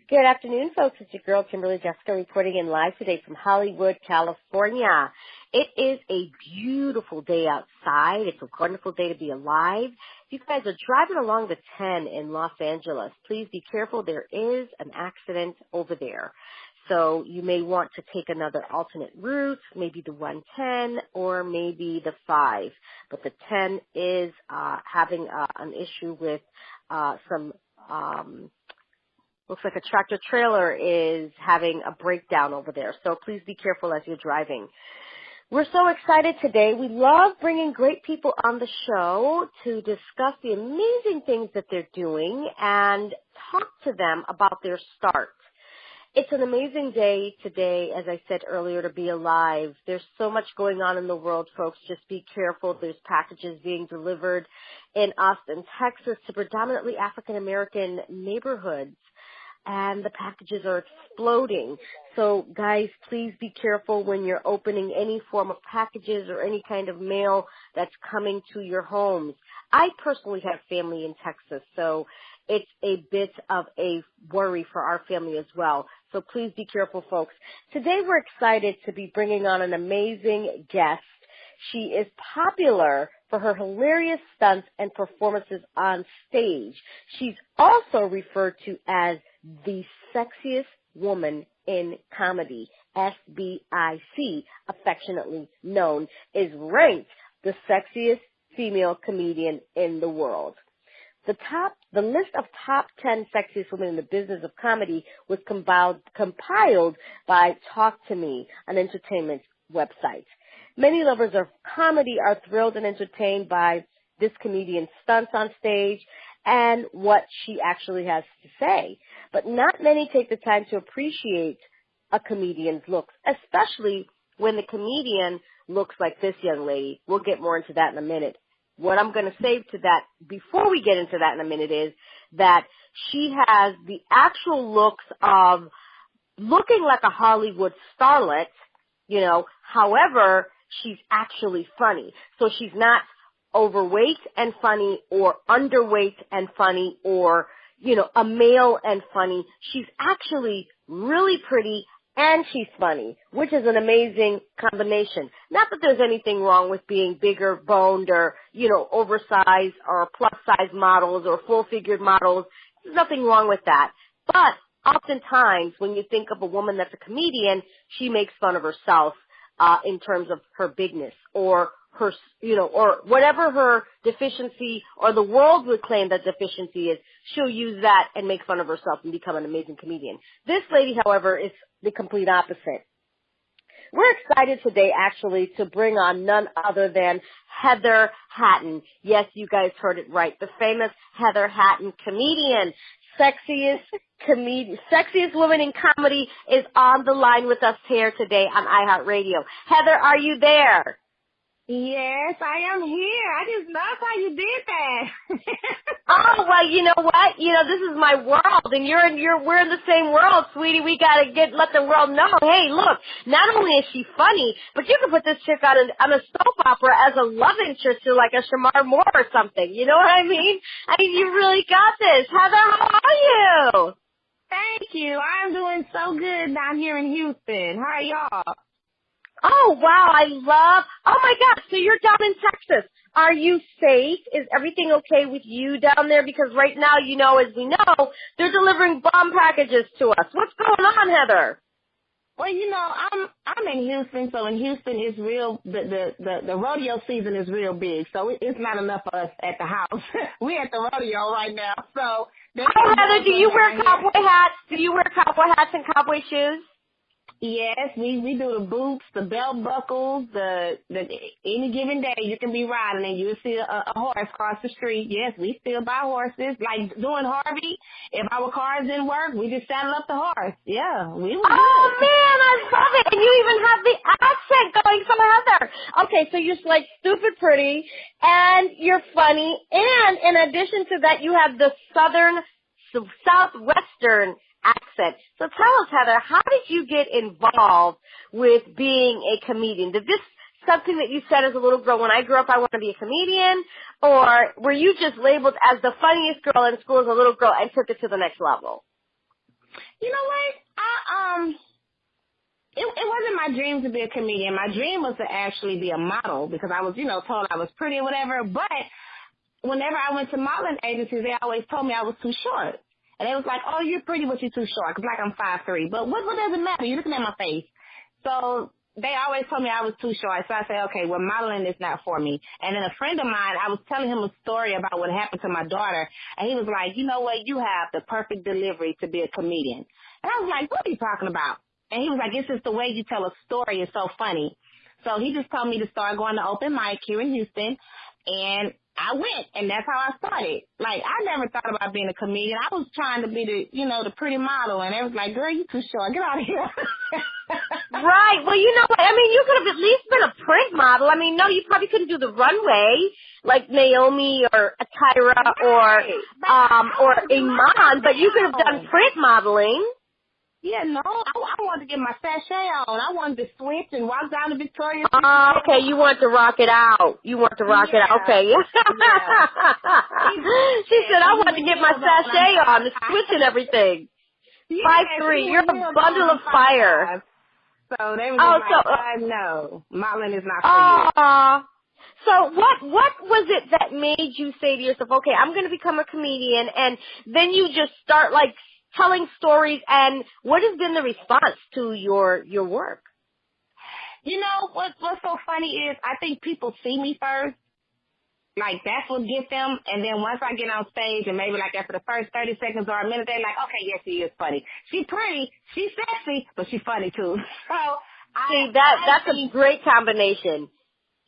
Good afternoon, folks. It's your girl, Kimberly Jessica, reporting in live today from Hollywood, California. It is a beautiful day outside. It's a wonderful day to be alive. If you guys are driving along the 10 in Los Angeles, please be careful. There is an accident over there. So you may want to take another alternate route, maybe the 110 or maybe the 5. But the 10 is having an issue with some looks like a tractor trailer is having a breakdown over there. So please be careful as you're driving. We're so excited today. We love bringing great people on the show to discuss the amazing things that they're doing and talk to them about their start. It's an amazing day today, as I said earlier, to be alive. There's so much going on in the world, folks. Just be careful. There's packages being delivered in Austin, Texas, to predominantly African-American neighborhoods. And the packages are exploding. So, guys, please be careful when you're opening any form of packages or any kind of mail that's coming to your homes. I personally have family in Texas, so it's a bit of a worry for our family as well. So please be careful, folks. Today we're excited to be bringing on an amazing guest. She is popular for her hilarious stunts and performances on stage. She's also referred to as the sexiest woman in comedy, SBIC, affectionately known, is ranked the sexiest female comedian in the world. The list of top 10 sexiest women in the business of comedy was compiled by Talk to Me, an entertainment website. Many lovers of comedy are thrilled and entertained by this comedian's stunts on stage and what she actually has to say. But not many take the time to appreciate a comedian's looks, especially when the comedian looks like this young lady. We'll get more into that in a minute. What I'm going to say to that before we get into that in a minute is that she has the actual looks of looking like a Hollywood starlet, you know. However, she's actually funny. So she's not overweight and funny or underweight and funny or, you know, a male and funny. She's actually really pretty and she's funny, which is an amazing combination. Not that there's anything wrong with being bigger boned or, you know, oversized or plus size models or full figured models. There's nothing wrong with that. But oftentimes when you think of a woman that's a comedian, she makes fun of herself in terms of her bigness or her, you know, or whatever her deficiency or the world would claim that deficiency is, she'll use that and make fun of herself and become an amazing comedian. This lady, however, is the complete opposite. We're excited today, actually, to bring on none other than Heather Hatton. Yes, you guys heard it right. The famous Heather Hatton, comedian. Sexiest woman in comedy is on the line with us here today on iHEART Radio. Heather, are you there? Yes, I am here. I just love how you did that. Oh, well, you know what? You know, this is my world, and we're in the same world, sweetie. We gotta let the world know, hey, look, not only is she funny, but you can put this chick on a soap opera as a love interest to like a Shamar Moore or something. You know what I mean? I mean, you really got this. Heather, how are you? Thank you. I'm doing so good down here in Houston. How are y'all? Oh, wow, oh my gosh, so you're down in Texas. Are you safe? Is everything okay with you down there? Because right now, you know, as we know, they're delivering bomb packages to us. What's going on, Heather? Well, you know, I'm in Houston, so in Houston it's real, the rodeo season is real big, so it's not enough for us at the house. We're at the rodeo right now, so. Oh, Heather, do you wear cowboy hats? Do you wear cowboy hats and cowboy shoes? Yes, we do the boots, the belt buckles, any given day you can be riding and you'll see a horse cross the street. Yes, we still buy horses. Like doing Harvey, if our cars didn't work, we just saddle up the horse. Yeah, we were good. Oh, man, I love it. And you even have the accent going from Heather. Okay, so you're like stupid pretty and you're funny. And in addition to that, you have the southwestern accent. So tell us, Heather, how did you get involved with being a comedian? Did this something that you said as a little girl, when I grew up I want to be a comedian, or were you just labeled as the funniest girl in school as a little girl and took it to the next level? You know what? It wasn't my dream to be a comedian. My dream was to actually be a model because I was, told I was pretty or whatever. But whenever I went to modeling agencies, they always told me I was too short. And they was like, oh, you're pretty, but you're too short. Because, I'm 5'3". But what does it matter? You're looking at my face. So they always told me I was too short. So I said, okay, well, modeling is not for me. And then a friend of mine, I was telling him a story about what happened to my daughter. And he was like, you know what? You have the perfect delivery to be a comedian. And I was like, what are you talking about? And he was like, it's just the way you tell a story is so funny. So he just told me to start going to open mic here in Houston. And I went, and that's how I started. I never thought about being a comedian. I was trying to be the pretty model, and they was like, girl, you too short. Get out of here. Right. Well, you know what? I mean, you could have at least been a print model. I mean, no, you probably couldn't do the runway like Naomi or Tyra or Iman, but you could have done print modeling. Yeah, no, I wanted to get my sachet on. I wanted to switch and walk down to Victoria's. Oh, okay, you want to rock it out. Okay, yeah. She said, I want to get my sachet on, the switch and everything. Yeah, 5'3", you're a bundle of fire. So they was no, modeling is not for you. So what was it that made you say to yourself, okay, I'm going to become a comedian, and then you just start telling stories, and what has been the response to your work? You know, what's so funny is I think people see me first. That's what gets them, and then once I get on stage, and maybe after the first 30 seconds or a minute, they're like, okay, yes, she is funny. She's pretty, she's sexy, but she's funny too. So that's a great combination.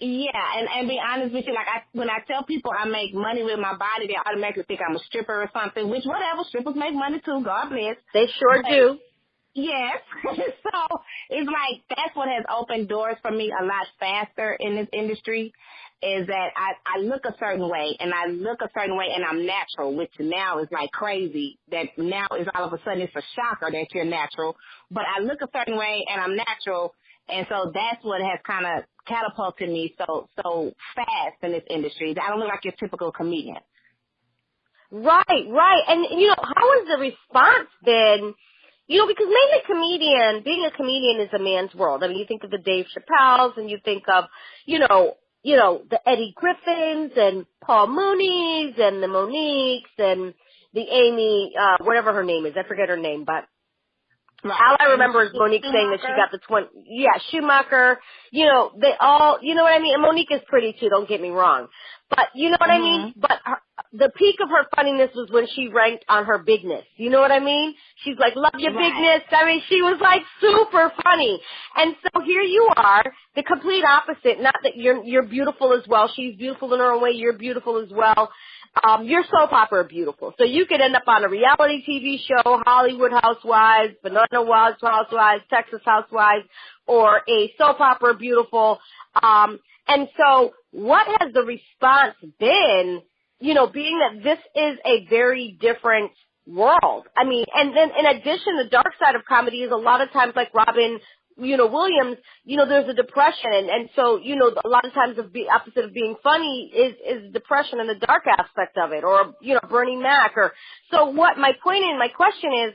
Yeah, and be honest with you, when I tell people I make money with my body, they automatically think I'm a stripper or something, which whatever, strippers make money too, God bless. They sure do. Yes. So it's that's what has opened doors for me a lot faster in this industry, is that I look a certain way, and I'm natural, which now is crazy, that now is all of a sudden it's a shocker that you're natural, but I look a certain way and I'm natural. And so that's what has kind of catapulted me so fast in this industry. I don't look like your typical comedian. Right. And, how has the response been? Because mainly being a comedian is a man's world. I mean, you think of the Dave Chappelle's, and you think of, the Eddie Griffins and Paul Mooney's and the Moniques and the Amy, whatever her name is. I forget her name, but. Right. All I remember is Monique saying that she got the Schumacher. They all, you know what I mean? And Monique is pretty too, don't get me wrong. But you know what I mean? But the peak of her funniness was when she ranked on her bigness. You know what I mean? She's like, love your bigness. I mean, she was super funny. And so here you are, the complete opposite. Not that you're beautiful as well. She's beautiful in her own way. You're beautiful as well. Your soap opera are beautiful. So you could end up on a reality TV show, Hollywood Housewives, Banana Wild Housewives, Texas Housewives, or a soap opera beautiful. And so what has the response been, being that this is a very different world? I mean, and then in addition, the dark side of comedy is a lot of times Robin Williams, there's a depression. And so, a lot of times the opposite of being funny is depression and the dark aspect of it, or, Bernie Mac. So what my point and my question is,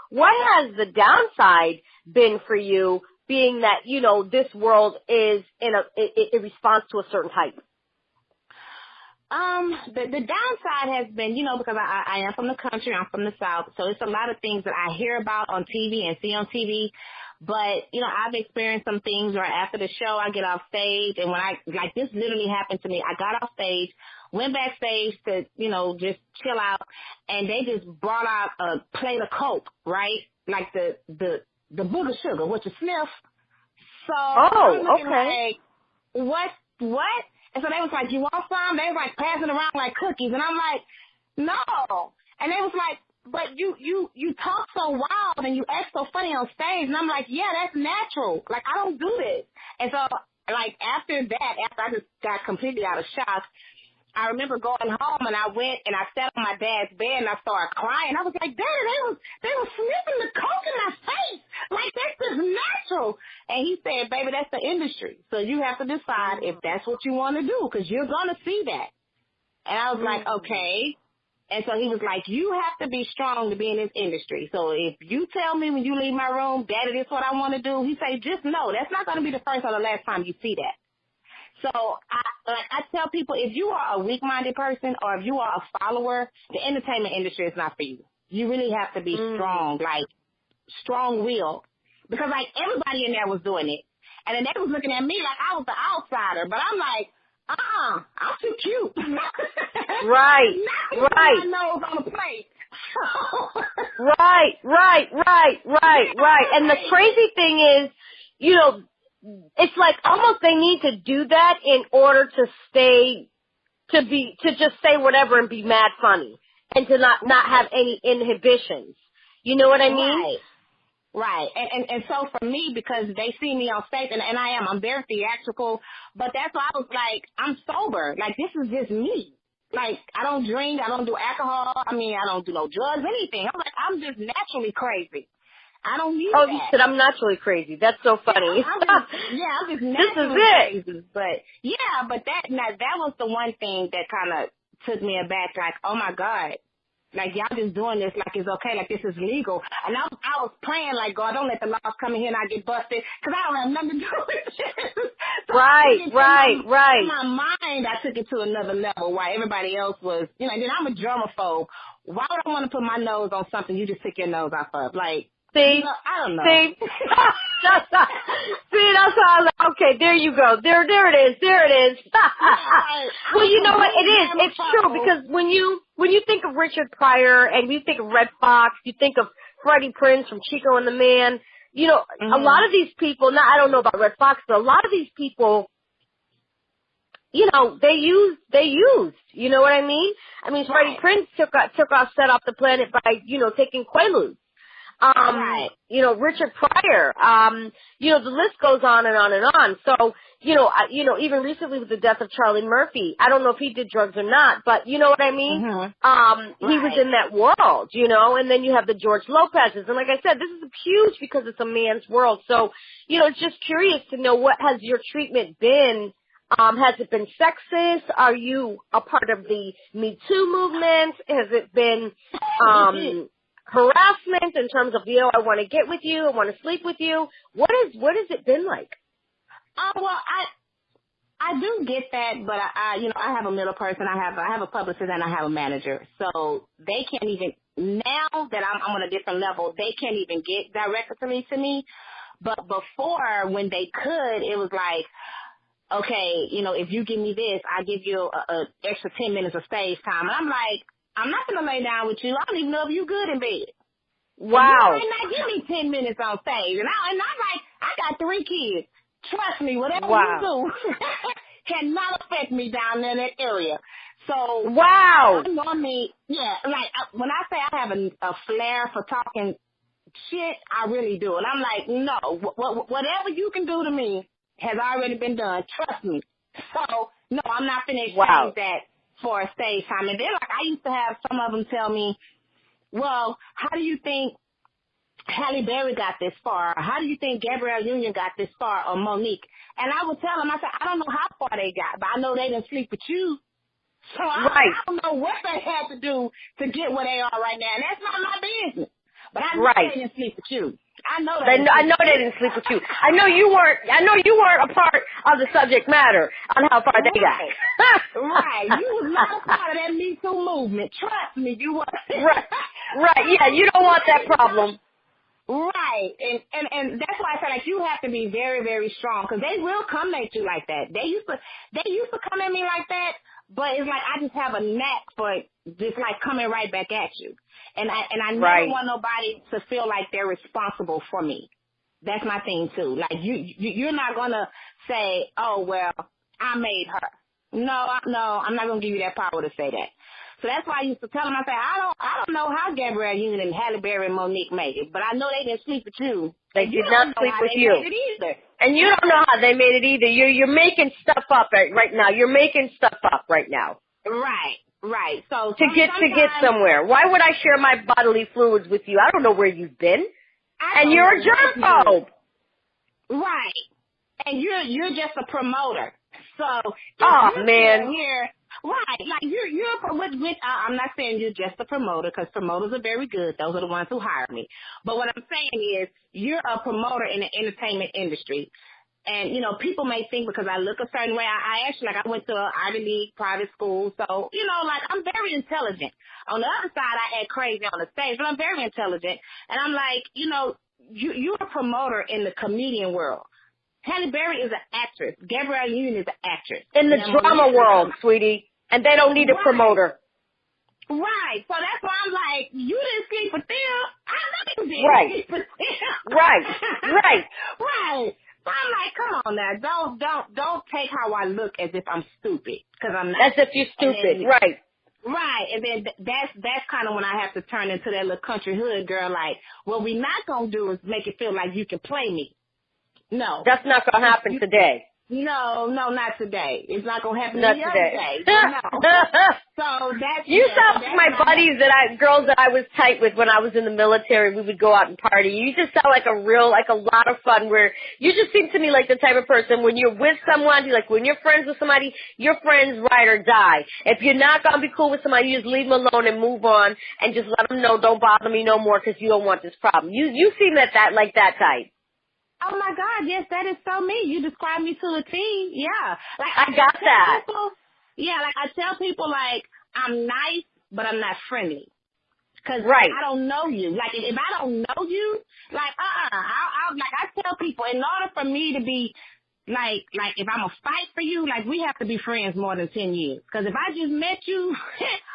what has the downside been for you, being that, this world is it responds to a certain type? The downside has been, because I am from the country, I'm from the South, so it's a lot of things that I hear about on TV and see on TV. But, I've experienced some things where after the show I get off stage, and when this literally happened to me. I got off stage, went backstage to, just chill out, and they just brought out a plate of Coke, right? The booger sugar, what you sniff. So I'm looking what? And so they was like, you want some? They was passing around like cookies, and I'm like, no. And they was like, but you talk so wild and you act so funny on stage. And I'm like, yeah, that's natural. I don't do this. And so, after I just got completely out of shock, I remember going home, and I went and I sat on my dad's bed and I started crying. I was like, Dad, they were sniffing the Coke in my face. That's just natural. And he said, baby, that's the industry. So you have to decide if that's what you want to do, because you're going to see that. And I was like, okay. And so he was like, you have to be strong to be in this industry. So if you tell me when you leave my room that it is what I want to do, he said, just know that's not going to be the first or the last time you see that. So I tell people, if you are a weak-minded person or if you are a follower, the entertainment industry is not for you. You really have to be strong, like strong-willed. Because, like, everybody in there was doing it. And then they was looking at me like I was the outsider. But I'm like, I'm too cute. Right. My nose on the plate. Right. And the crazy thing is, you know, it's like almost they need to do that in order to just say whatever and be mad funny and to not have any inhibitions. You know what I mean? Right. And so for me, because they see me on stage, and I'm very theatrical, but that's why I was like, I'm sober. Like, this is just me. Like, I don't drink, I don't do alcohol, I don't do no drugs, anything. I'm like, I'm just naturally crazy. I don't need that. Oh, you said I'm naturally crazy. That's so funny. I'm just naturally crazy. But that was the one thing that kind of took me aback, like, oh my God. Like, y'all just doing this like it's okay, like this is legal. And I was praying, like, God, don't let the laws come in here and I get busted, because I don't have nothing to do with this. So right. In my mind, I took it to another level, while everybody else was, and then I'm a germaphobe. Why would I want to put my nose on something you just stick your nose off of? Like, see? I don't know. See? That's how I was like, okay, there you go. There it is. Well, you know what? It is. It's true, because when you think of Richard Pryor and you think of Red Fox, you think of Freddie Prinze from Chico and the Man, a lot of these people, now I don't know about Red Fox, but a lot of these people, they used, you know what I mean? Freddie Prinze took off set off the planet by, taking Quaaludes. Richard Pryor, the list goes on and on and on. So, even recently with the death of Charlie Murphy, I don't know if he did drugs or not, but you know what I mean? He was in that world, and then you have the George Lopez's. And like I said, this is huge because it's a man's world. So, it's just curious to know, what has your treatment been? Has it been sexist? Are you a part of the Me Too movement? Has it been, harassment in terms of, I want to get with you, I want to sleep with you? What has it been like? Well, I do get that, but I have a middle person. I have a publicist and I have a manager. So they can't even, now that I'm on a different level, they can't even get directly to me. But before, when they could, it was like, okay, if you give me this, I give you a extra 10 minutes of stage time. And I'm like, I'm not going to lay down with you. I don't even know if you're good in bed. Wow. You might not give me 10 minutes on stage. And I'm like, I got 3 kids. Trust me, whatever you do cannot affect me down there in that area. So, wow. When I say I have a flair for talking shit, I really do. And I'm like, no, whatever you can do to me has already been done. Trust me. So, no, I'm not finna exchange that for a stage time. And then, I used to have some of them tell me, well, how do you think Halle Berry got this far? How do you think Gabrielle Union got this far, or Monique? And I would tell them, I said, I don't know how far they got, but I know they didn't sleep with you. So I don't know what they had to do to get where they are right now. And that's not my business. But I know they didn't sleep with you. I know they didn't sleep with you. I know you weren't a part of the subject matter on how far they got. Right. You was not a part of that Me Too movement. Trust me, you wasn't. Right. Yeah, you don't want that problem. Right. And that's why I said, like, you have to be very, very strong, because they will come at you like that. They used to come at me like that, but it's like I just have a knack for just like coming right back at you. And I never want nobody to feel like they're responsible for me. That's my thing too. Like you're not gonna say, oh well, I made her. No, I'm not gonna give you that power to say that. So that's why I used to tell them, I say, I don't know how Gabrielle Union and Halle Berry and Monique made it, but I know they didn't sleep with you. They did not sleep with you. Made it either. And you don't know how they made it either. You're making stuff up right now. You're making stuff up right now. Right. So to get somewhere. Why would I share my bodily fluids with you? I don't know where you've been. And you're a germaphobe. Right. And you're just a promoter. So man. Here Right, like I'm not saying you're just a promoter, because promoters are very good. Those are the ones who hire me. But what I'm saying is you're a promoter in the entertainment industry. And, you know, people may think because I look a certain way, I actually, like, I went to an Ivy League private school. So, you know, like, I'm very intelligent. On the other side, I act crazy on the stage, but I'm very intelligent. And I'm like, you know, you're a promoter in the comedian world. Halle Berry is an actress. Gabrielle Union is an actress. In the drama world, sweetie. And they don't need a promoter. Right. So that's why I'm like, you didn't sleep with them. I know you didn't sleep with them. Right. So I'm like, come on now, don't take how I look as if I'm stupid, because I'm not. As if you're stupid, right. Right, and then that's kind of when I have to turn into that little country hood girl, like, what we not going to do is make it feel like you can play me. No. That's not going to happen today. No, not today. It's not going to happen not the today. other day. No. So that's... You sound like my buddies girls that I was tight with when I was in the military. We would go out and party. You just sound like a lot of fun, where you just seem to me like the type of person when you're with someone, like when you're friends with somebody, you're friends ride or die. If you're not going to be cool with somebody, you just leave them alone and move on and just let them know, don't bother me no more because you don't want this problem. You seem like that type. Oh, my God, yes, that is so me. You describe me to a T. Yeah. Like, I got that. Like, I tell people, like, I'm nice, but I'm not friendly. Because I don't know you. Like, if I don't know you, like, I tell people, in order for me to be, like, if I'm going to fight for you, like, we have to be friends more than 10 years. Because if I just met you,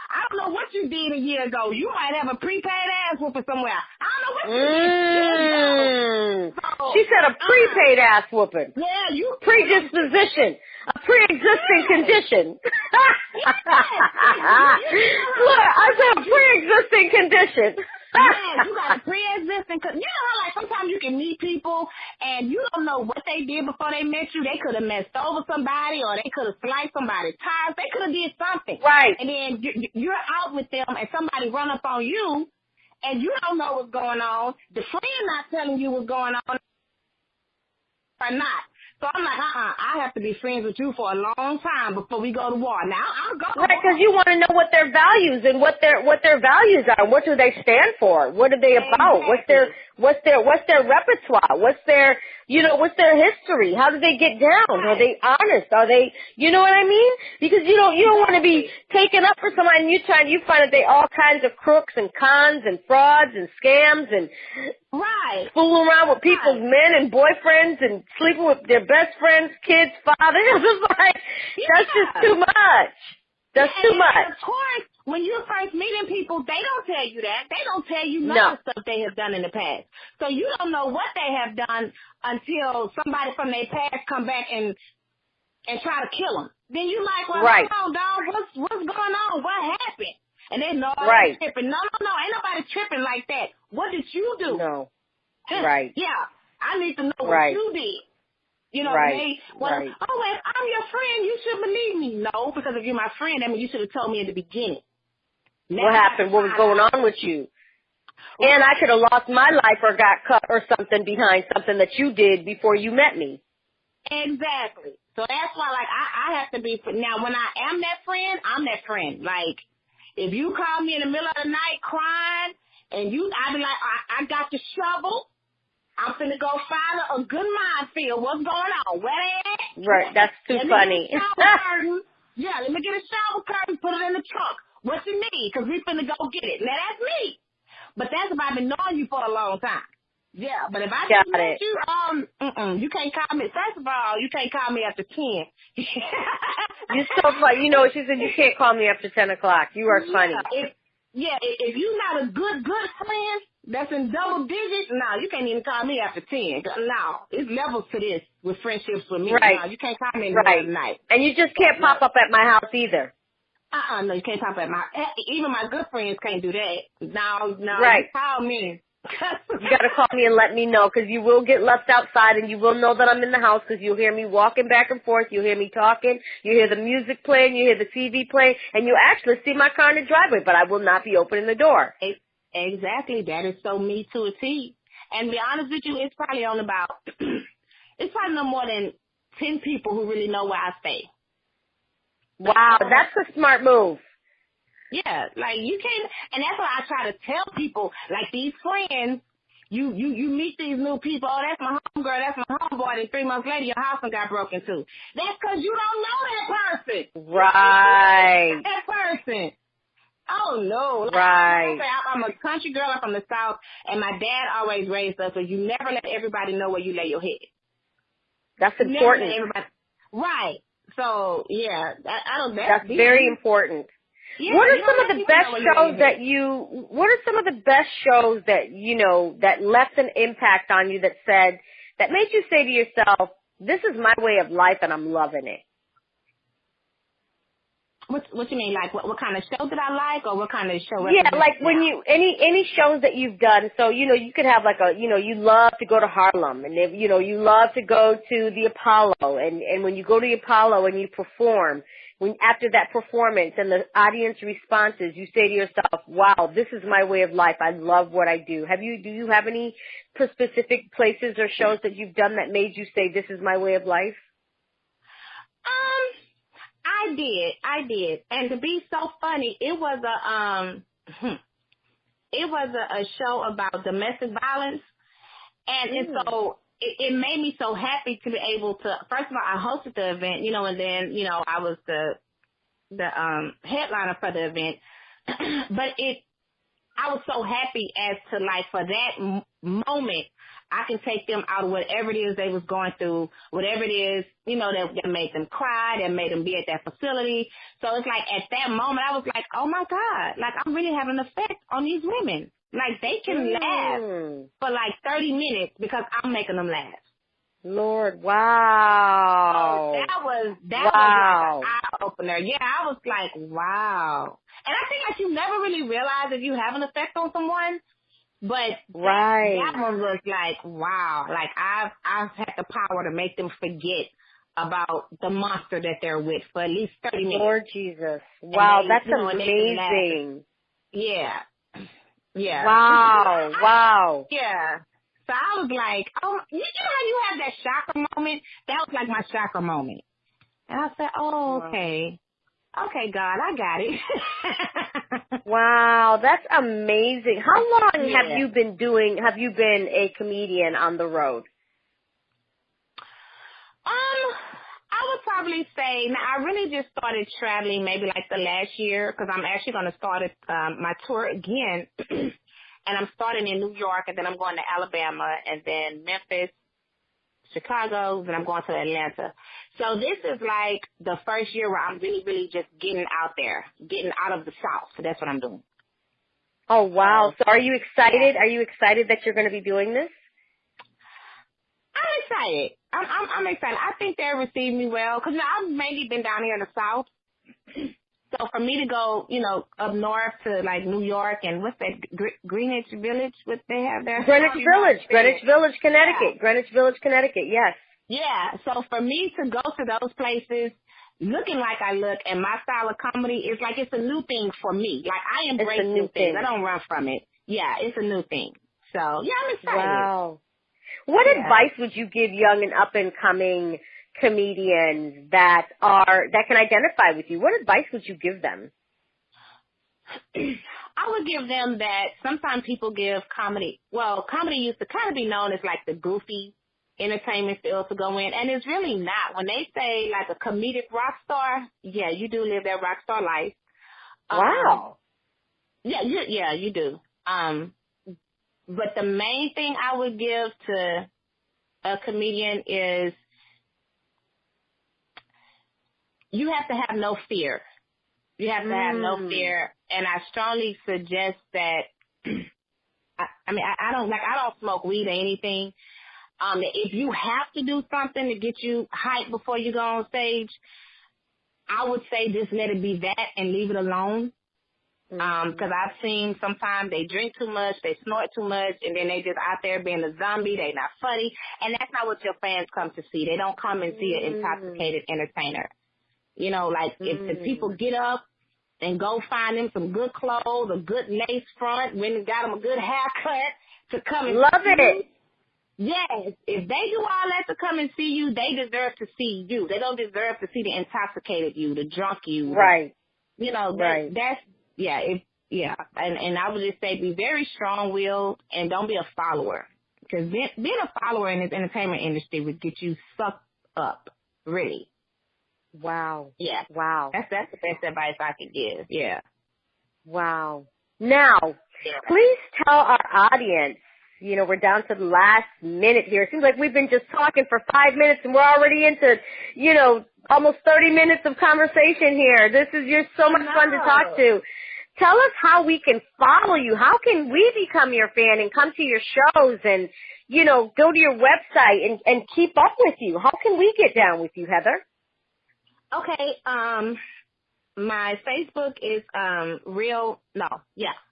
I don't know what you did a year ago. You might have a prepaid ass whooping somewhere. I don't know what you did. So, she said a prepaid ass whooping. Yeah, you. Predisposition. A pre-existing condition. Look, I said pre-existing condition. Yeah, you got a pre-existing, you know how, like, sometimes you can meet people and you don't know what they did before they met you. They could have messed over somebody, or they could have sliced somebody's tires. They could have did something. Right. And then you're out with them and somebody run up on you and you don't know what's going on. The friend not telling you what's going on or not. So I'm like, I have to be friends with you for a long time before we go to war. Now I'll go. Right, because you want to know what their values and what their values are. What do they stand for? What are they about? Exactly. What's their repertoire? What's their history? How do they get down? Right. Are they honest? Are they, you know what I mean? Because you don't want to be taken up for somebody and you find that they all kinds of crooks and cons and frauds and scams and fooling around with people's men and boyfriends and sleeping with their best friends, kids, fathers. It's like, that's just too much. That's too much. And of course, when you're first meeting people, they don't tell you that. They don't tell you none of the stuff they have done in the past. So you don't know what they have done until somebody from their past come back and try to kill them. Then you like, well, hold on, dog, what's going on? What happened? And they know they're tripping. No, ain't nobody tripping like that. What did you do? No. Right. Yeah, I need to know what you did. You know, if I'm your friend, you should believe me. No, because if you're my friend, I mean, you should have told me at the beginning. What happened? What was going on with you? And I could have lost my life or got cut or something behind something that you did before you met me. Exactly. So that's why, like, I have to be. Now, when I am that friend, I'm that friend. Like, if you call me in the middle of the night crying, and I be like, I got the shovel. I'm finna go find a good minefield. What's going on? Where they at? Right, that's too funny. Let me get a shower curtain, put it in the trunk. What you need? Because we finna go get it. Now, that's me. But that's if I've been knowing you for a long time. Yeah, but if I just met you, you can't call me. First of all, you can't call me after 10. You're so funny. You know, she said you can't call me after 10 o'clock. You are funny. If you're not a good friend that's in double digits, no, you can't even call me after 10. No, it's levels to this with friendships with me. Right. No, you can't call me in the middle of the night. And you just can't pop up at my house either. No, you can't pop up at my... Even my good friends can't do that. No, right. You call me. You got to call me and let me know, because you will get left outside and you will know that I'm in the house, because you'll hear me walking back and forth, you'll hear me talking, you hear the music playing, you hear the TV playing, and you actually see my car in the driveway, but I will not be opening the door. Exactly. That is so me to a T. And to be honest with you, it's probably on about, it's probably no more than 10 people who really know where I stay. Wow, that's a smart move. Yeah, like you can't, and that's why I try to tell people, like these friends, you meet these new people, oh, that's my homegirl, that's my homeboy, and 3 months later your house done got broken too. That's because you don't know that person. Right. That person. Oh, no. Like, Right. I'm a country girl. I'm from the South, and my dad always raised us, so you never let everybody know where you lay your head. That's important. Right. So, yeah. I don't. That's very important. Yeah, what are some of the best shows that what are some of the best shows that, you know, that left an impact on you that made you say to yourself, this is my way of life and I'm loving it? What you mean? Like what kind of show did I like, or what kind of show? Yeah, like when you any shows that you've done. So you know, you could have like you love to go to Harlem, and if, you love to go to the Apollo, and when you go to the Apollo and you perform, after that performance and the audience responses, you say to yourself, "Wow, this is my way of life. I love what I do." Do you have any specific places or shows that you've done that made you say, "This is my way of life"? I did. And to be so funny, it was a show about domestic violence. And so it made me so happy to be able to, first of all, I hosted the event, and then, I was the headliner for the event. But I was so happy as to, like, for that moment, I can take them out of whatever it is they was going through, whatever it is, that made them cry, that made them be at that facility. So it's like at that moment, I was like, oh, my God, like I'm really having an effect on these women. Like they can laugh for like 30 minutes because I'm making them laugh. Lord, wow. So that was like an eye-opener. Yeah, I was like, wow. And I think like you never really realize if you have an effect on someone. But that one was like, wow, like I've had the power to make them forget about the monster that they're with for at least 30 minutes. Lord Jesus. Wow, that's amazing. Yeah. Yeah. Wow. Yeah. So I was like, oh, you know how you have that chakra moment? That was like my chakra moment. And I said, oh, okay. Okay, God, I got it. Wow, that's amazing. How long have you been a comedian on the road? I would probably say, now I really just started traveling maybe like the last year because I'm actually going to start my tour again. And I'm starting in New York, and then I'm going to Alabama, and then Memphis, Chicago, and I'm going to Atlanta. So this is like the first year where I'm really, really just getting out there, getting out of the South. So that's what I'm doing. Oh, wow. So are you excited? Yeah. Are you excited that you're going to be doing this? I'm excited. I'm excited. I think they'll receive me well because I've mainly been down here in the South. So for me to go, up north to like New York and what's that, Greenwich Village, what they have there? Greenwich Village, Connecticut. Yeah. Greenwich Village, Connecticut, yes. Yeah, so for me to go to those places looking like I look and my style of comedy is like it's a new thing for me. Like I embrace new things. I don't run from it. Yeah, it's a new thing. So, yeah, I'm excited. Wow. What advice would you give young and up-and-coming comedians that can identify with you? What advice would you give them? I would give them that sometimes people give comedy. Well, comedy used to kind of be known as like the goofy entertainment field to go in, and it's really not. When they say like a comedic rock star, yeah, you do live that rock star life. Wow. Yeah, you do. But the main thing I would give to a comedian is you have to have no fear. You have to have no fear, and I strongly suggest that. I don't smoke weed or anything. If you have to do something to get you hyped before you go on stage, I would say just let it be that and leave it alone. Because I've seen sometimes they drink too much, they snort too much, and then they just out there being a zombie. They not funny, and that's not what your fans come to see. They don't come and see an intoxicated entertainer. If people get up and go find them some good clothes, a good lace front, when they got them a good haircut to come and love it. Yes, if they do all that to come and see you, they deserve to see you. They don't deserve to see the intoxicated you, the drunk you. Right. Right. That's, yeah, and I would just say be very strong-willed and don't be a follower. Because being a follower in this entertainment industry would get you sucked up, really. Wow. Yeah. Wow. That's the best advice I could give. Yeah. Wow. Now, please tell our audience, we're down to the last minute here. It seems like we've been just talking for 5 minutes and we're already into, almost 30 minutes of conversation here. You're so much fun to talk to. Tell us how we can follow you. How can we become your fan and come to your shows and, go to your website and keep up with you? How can we get down with you, Heather? Okay, my Facebook is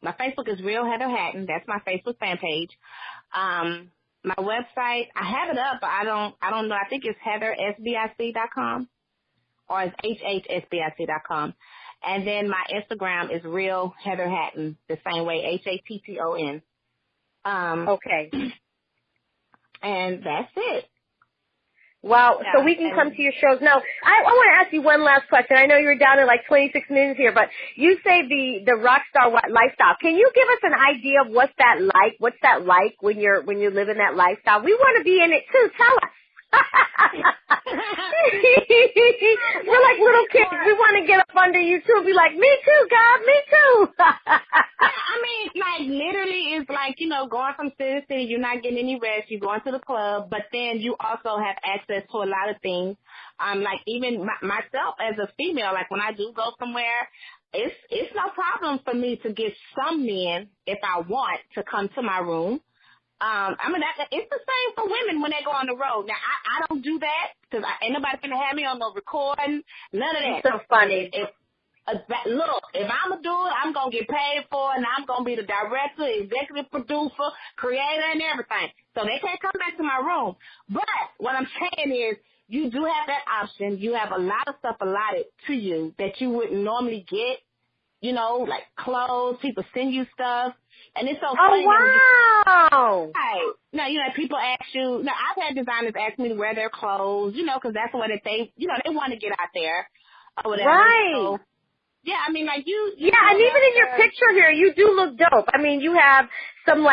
my Facebook is Real Heather Hatton. That's my Facebook fan page. My website, I have it up, but I don't know. I think it's HeatherSBIC.com or it's HHSBIC.com. And then my Instagram is Real Heather Hatton, the same way, Hatton. Okay. And that's it. Wow. So we can come to your shows. Now, I want to ask you one last question. I know you're down to like 26 minutes here, but you say the rock star lifestyle. Can you give us an idea of what's that like? What's that like when you're living that lifestyle? We want to be in it too. Tell us. We're like little kids. We want to get up under you too and be like, me too, God, me too. I mean, like literally it's like, going from city to city, you're not getting any rest, you're going to the club, but then you also have access to a lot of things. Like even myself as a female, like when I do go somewhere, it's no problem for me to get some men, if I want, to come to my room. It's the same for women when they go on the road. Now, I don't do that because ain't nobody finna have me on no recording, none of that. So funny. Look, if I'm going to do it, I'm going to get paid for it, and I'm going to be the director, executive producer, creator, and everything. So they can't come back to my room. But what I'm saying is you do have that option. You have a lot of stuff allotted to you that you wouldn't normally get. Like clothes, people send you stuff, and it's so funny. Oh, wow! Right. Now, people ask you, I've had designers ask me to wear their clothes, because that's what they want to get out there or whatever. Right. So, yeah, I mean, like you yeah, and even in your picture here, you do look dope. I mean, you have some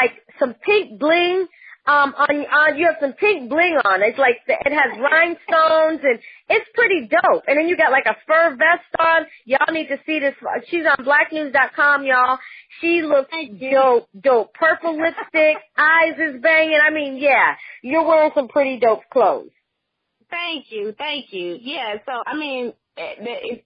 pink bling. You have some pink bling on. It's like it has rhinestones and it's pretty dope. And then you got like a fur vest on. Y'all need to see this. She's on blacknews.com, y'all. She looks dope. Purple lipstick, eyes is banging. I mean, yeah, you're wearing some pretty dope clothes. Thank you. Yeah. So I mean, the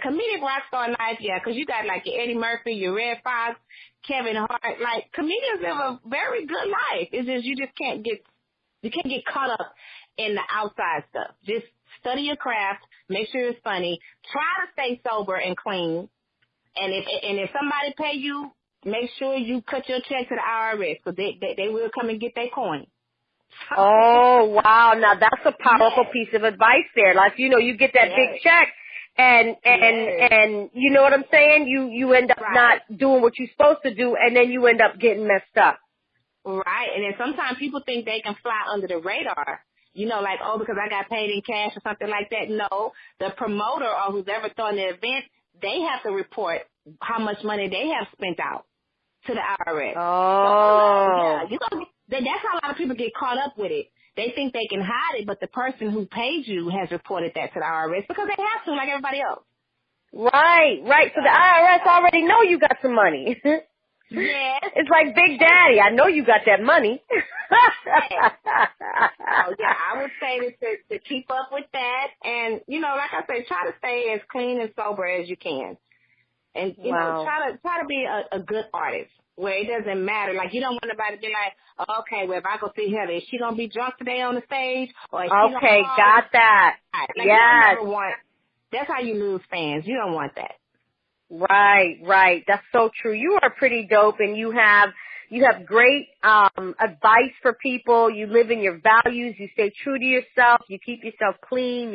comedic rock star life, because you got like your Eddie Murphy, your Red Fox, Kevin Hart. Like comedians live a very good life. It's just you can't get caught up in the outside stuff. Just study your craft, make sure it's funny, try to stay sober and clean, and if somebody pay you, make sure you cut your check to the IRS because they will come and get their coin. Oh wow! Now that's a powerful piece of advice there. Like you get that big check. And you know what I'm saying? You end up not doing what you're supposed to do, and then you end up getting messed up. Right. And then sometimes people think they can fly under the radar. Like, because I got paid in cash or something like that. No, the promoter or who's ever throwing the event, they have to report how much money they have spent out to the IRS. Oh. So, that's how a lot of people get caught up with it. They think they can hide it, but the person who paid you has reported that to the IRS because they have to, like everybody else. Right. So the IRS already know you got some money. Yes. It's like Big Daddy. I know you got that money. So, yeah, I would say to keep up with that. And, like I said, try to stay as clean and sober as you can. And, try to be a good artist. Where it doesn't matter. Like, you don't want anybody to be like, oh, okay, well, if I go see Heather, is she going to be drunk today on the stage? Or is she okay, got that. Like, yes. That's how you lose fans. You don't want that. Right. That's so true. You are pretty dope, and you have great advice for people. You live in your values. You stay true to yourself. You keep yourself clean.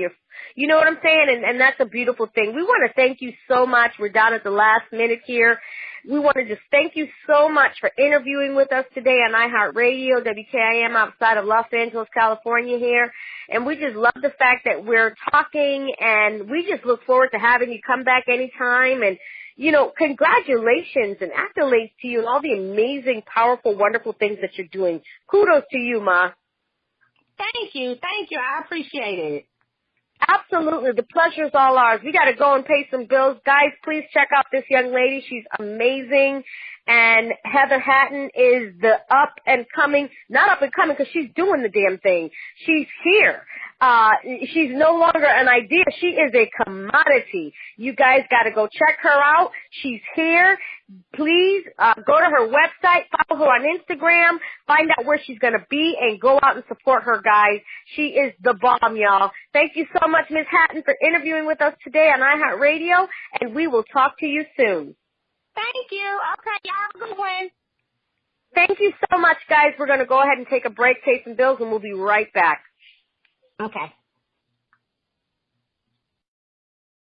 You know what I'm saying? And that's a beautiful thing. We want to thank you so much. We're down at the last minute here. We want to just thank you so much for interviewing with us today on iHEART Radio, WKIM outside of Los Angeles, California here. And we just love the fact that we're talking, and we just look forward to having you come back anytime. And, you know, congratulations and accolades to you and all the amazing, powerful, wonderful things that you're doing. Kudos to you, Ma. Thank you. I appreciate it. Absolutely. The pleasure's all ours. We got to go and pay some bills. Guys, please check out this young lady. She's amazing. And Heather Hatton is the up and coming, not up and coming because she's doing the damn thing. She's here. She's no longer an idea. She is a commodity. You guys got to go check her out. She's here. Please go to her website, follow her on Instagram, find out where she's going to be, and go out and support her, guys. She is the bomb, y'all. Thank you so much, Ms. Hatton, for interviewing with us today on iHeart Radio, and we will talk to you soon. Thank you. Okay, y'all have a good one. Thank you so much, guys. We're going to go ahead and take a break, pay some bills, and we'll be right back. Okay.